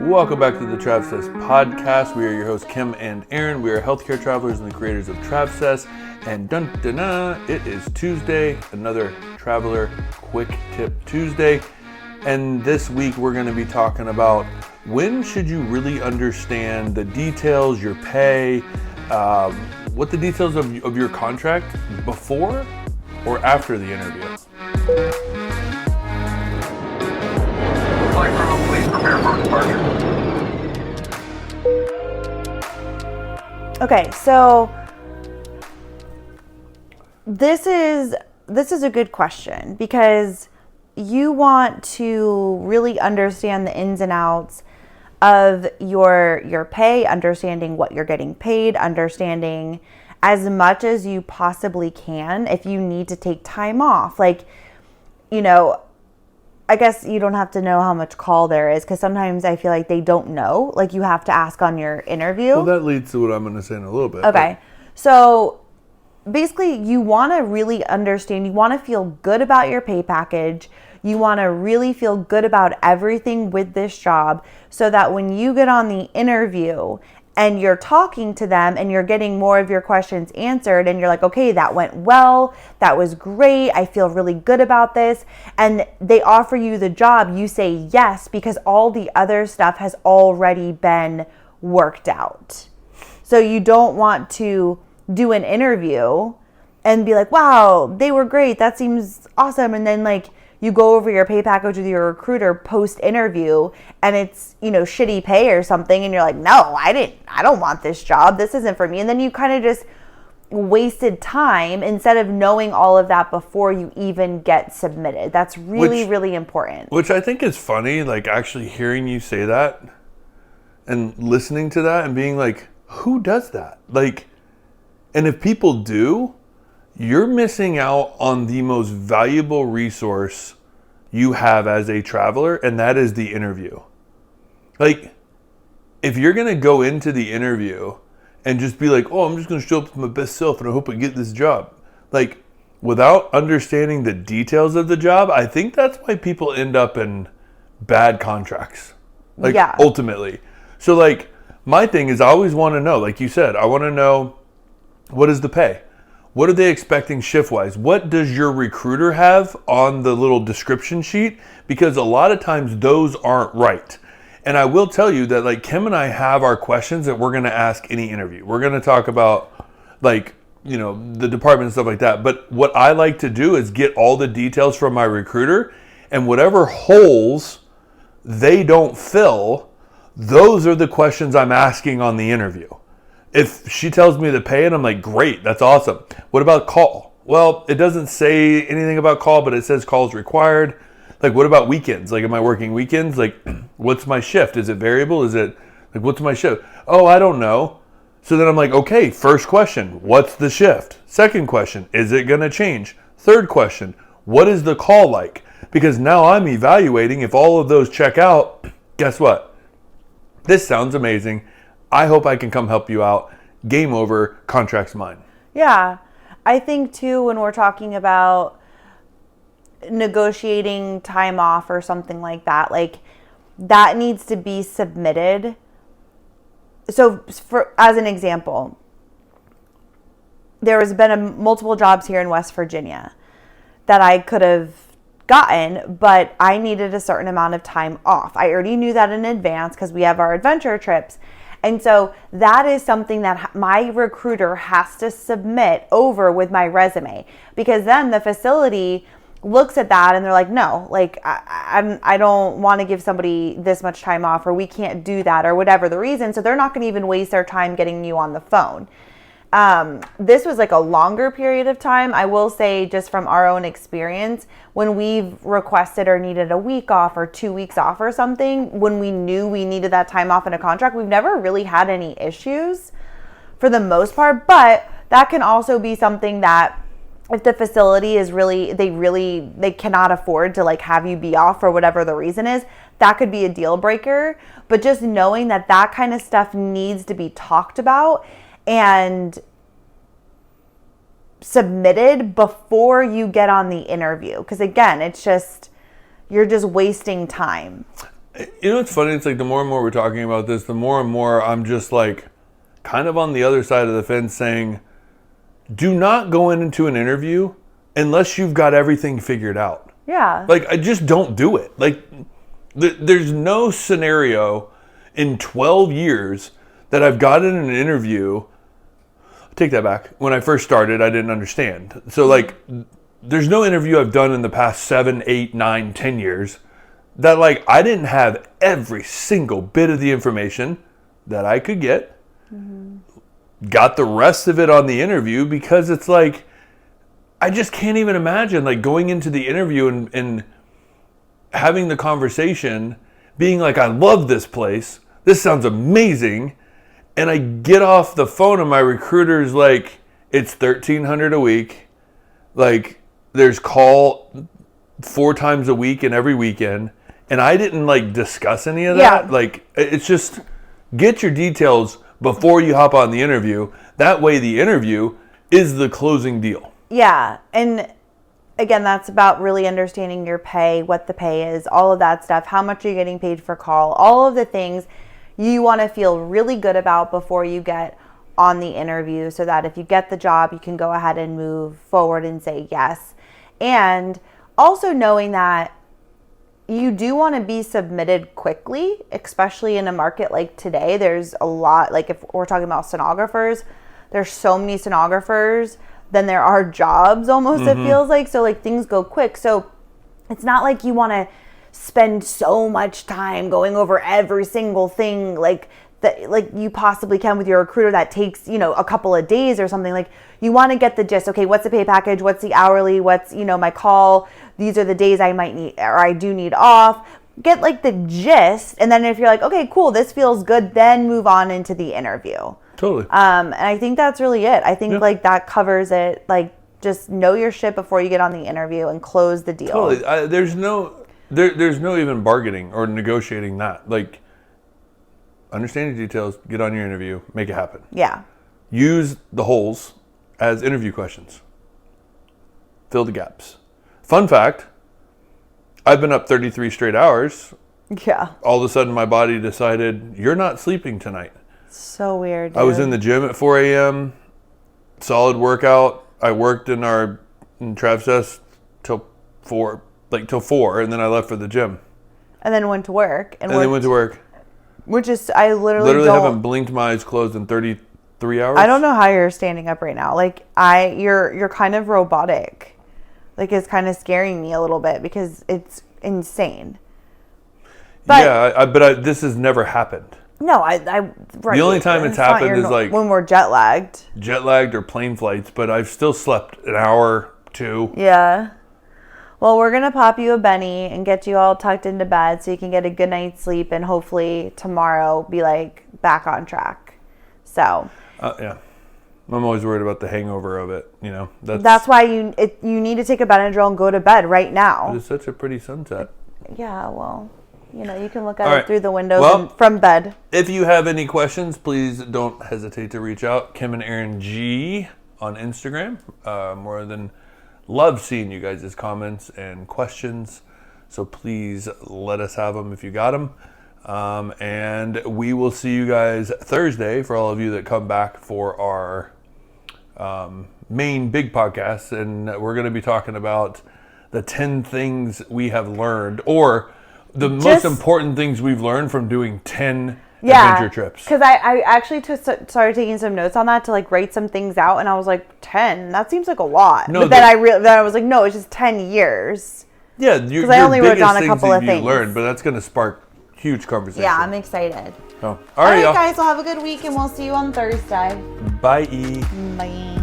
Welcome back to the Travsessed podcast. We are your hosts, Kim and Aaron. We are healthcare travelers and the creators of Travsessed. And it is Tuesday, another Traveler Quick Tip Tuesday. And this week we're going to be talking about when should you really understand the details, your pay, what the details of your contract before or after the interview. Please prepare for departure. Okay, so this is a good question because you want to really understand the ins and outs of your pay, understanding what you're getting paid, understanding as much as you possibly can if you need to take time off. Like, you know, I guess you don't have to know how much call there is because sometimes I feel like they don't know. Like you have to ask on your interview. Well, that leads to what I'm going to say in a little bit. Okay. So basically you want to really understand, you want to feel good about your pay package. You want to really feel good about everything with this job so that when you get on the interview and you're talking to them and you're getting more of your questions answered and you're like, okay, that went well. That was great. I feel really good about this. And they offer you the job. You say yes because all the other stuff has already been worked out. So you don't want to do an interview and be like, wow, they were great. That seems awesome. And then like, you go over your pay package with your recruiter post interview and it's, you know, shitty pay or something. And you're like, no, I don't want this job. This isn't for me. And then you kind of just wasted time instead of knowing all of that before you even get submitted. That's really important. Which I think is funny, like actually hearing you say that and listening to that and being like, who does that? Like, and if people do, you're missing out on the most valuable resource you have as a traveler, and that is the interview. Like, if you're going to go into the interview and just be like, oh, I'm just going to show up with my best self and I hope I get this job. Like, without understanding the details of the job, I think that's why people end up in bad contracts. Like, yeah. Ultimately. So, like, my thing is I always want to know, like you said, I want to know what is the pay? What are they expecting shift-wise? What does your recruiter have on the little description sheet? Because a lot of times those aren't right. And I will tell you that like Kim and I have our questions that we're going to ask any interview. We're going to talk about like, you know, the department and stuff like that. But what I like to do is get all the details from my recruiter and whatever holes they don't fill, those are the questions I'm asking on the interview. If she tells me the pay and I'm like, great, that's awesome. What about call? Well, it doesn't say anything about call, but it says calls required. Like, what about weekends? Like, am I working weekends? Like, what's my shift? Is it variable? Is it, like, what's my shift? Oh, I don't know. So then I'm like, okay, first question, what's the shift? Second question, is it going to change? Third question, what is the call like? Because now I'm evaluating if all of those check out. Guess what? This sounds amazing. I hope I can come help you out. Game over. Contract's mine. Yeah. I think too, when we're talking about negotiating time off or something like that, like that needs to be submitted. So as an example, there has been multiple jobs here in West Virginia that I could have gotten, but I needed a certain amount of time off. I already knew that in advance because we have our adventure trips. And so that is something that my recruiter has to submit over with my resume, because then the facility looks at that and they're like, no, like I don't want to give somebody this much time off, or we can't do that, or whatever the reason. So they're not going to even waste their time getting you on the phone. This was like a longer period of time. I will say, just from our own experience, when we've requested or needed a week off or 2 weeks off or something, when we knew we needed that time off in a contract, we've never really had any issues for the most part. But that can also be something that if the facility is they cannot afford to like have you be off for whatever the reason is, that could be a deal breaker. But just knowing that that kind of stuff needs to be talked about and submitted before you get on the interview. Because again, it's just, you're just wasting time. You know, it's funny. It's like the more and more we're talking about this, the more and more I'm just like kind of on the other side of the fence saying, do not go into an interview unless you've got everything figured out. Yeah. Like, I just don't do it. Like, there's no scenario in 12 years that I've gotten an interview. Take that back. When I first started, I didn't understand. So, like, there's no interview I've done in the past 7, 8, 9, 10 years that, like, I didn't have every single bit of the information that I could get. Got the rest of it on the interview, because it's like, I just can't even imagine, like, going into the interview and having the conversation, being like, I love this place. This sounds amazing. And I get off the phone and my recruiter's like, it's $1,300 a week. Like, there's call 4 times a week and every weekend. And I didn't, like, discuss any of that. Yeah. Like, it's just, get your details before you hop on the interview. That way the interview is the closing deal. Yeah. And again, that's about really understanding your pay, what the pay is, all of that stuff, how much you're getting paid for call, all of the things you want to feel really good about before you get on the interview, so that if you get the job, you can go ahead and move forward and say yes. And also knowing that you do want to be submitted quickly, especially in a market like today. There's a lot, like if we're talking about stenographers, there's so many stenographers than there are jobs almost, it feels like. So like things go quick. So it's not like you want to spend so much time going over every single thing like that, like you possibly can with your recruiter. That takes, a couple of days or something. Like, you want to get the gist. Okay, what's the pay package? What's the hourly? What's, my call? These are the days I might need, or I do need off. Get like the gist. And then if you're like, okay, cool, this feels good, then move on into the interview. Totally. And I think that's really it. I think like that covers it. Like, just know your shit before you get on the interview and close the deal. Totally. There's no even bargaining or negotiating that. Like, understand your details, get on your interview, make it happen. Yeah. Use the holes as interview questions. Fill the gaps. Fun fact, I've been up 33 straight hours. Yeah. All of a sudden my body decided, you're not sleeping tonight. So weird, dude. I was in the gym at 4 a.m., solid workout. I worked in Travsessed till 4, and then I left for the gym. And then went to work. And then went to work. Which is, I literally haven't blinked my eyes closed in 33 hours. I don't know how you're standing up right now. Like, you're kind of robotic. Like, it's kind of scaring me a little bit because it's insane. But yeah, but this has never happened. No, right. The only time it's happened is like when we're jet lagged or plane flights, but I've still slept an hour, 2. Yeah. Well, we're going to pop you a Benny and get you all tucked into bed so you can get a good night's sleep, and hopefully tomorrow be like back on track. So. Yeah. I'm always worried about the hangover of it, That's why you need to take a Benadryl and go to bed right now. It's such a pretty sunset. Yeah, well, you can look at it through the windows and from bed. If you have any questions, please don't hesitate to reach out. Kim and Aaron G on Instagram. More than love seeing you guys' comments and questions. So please let us have them if you got them. And we will see you guys Thursday for all of you that come back for our main big podcast. And we're going to be talking about the 10 things we have learned, or the most important things we've learned from doing 10 adventure trips. Because I actually started taking some notes on that to like write some things out, and I was like, 10? That seems like a lot. No, but then I was like, no, it's just 10 years. Yeah, because I only wrote down a couple of things. Learned, but that's going to spark huge conversation. Yeah, I'm excited. Oh. All right, guys, well, have a good week, and we'll see you on Thursday. Bye. Bye.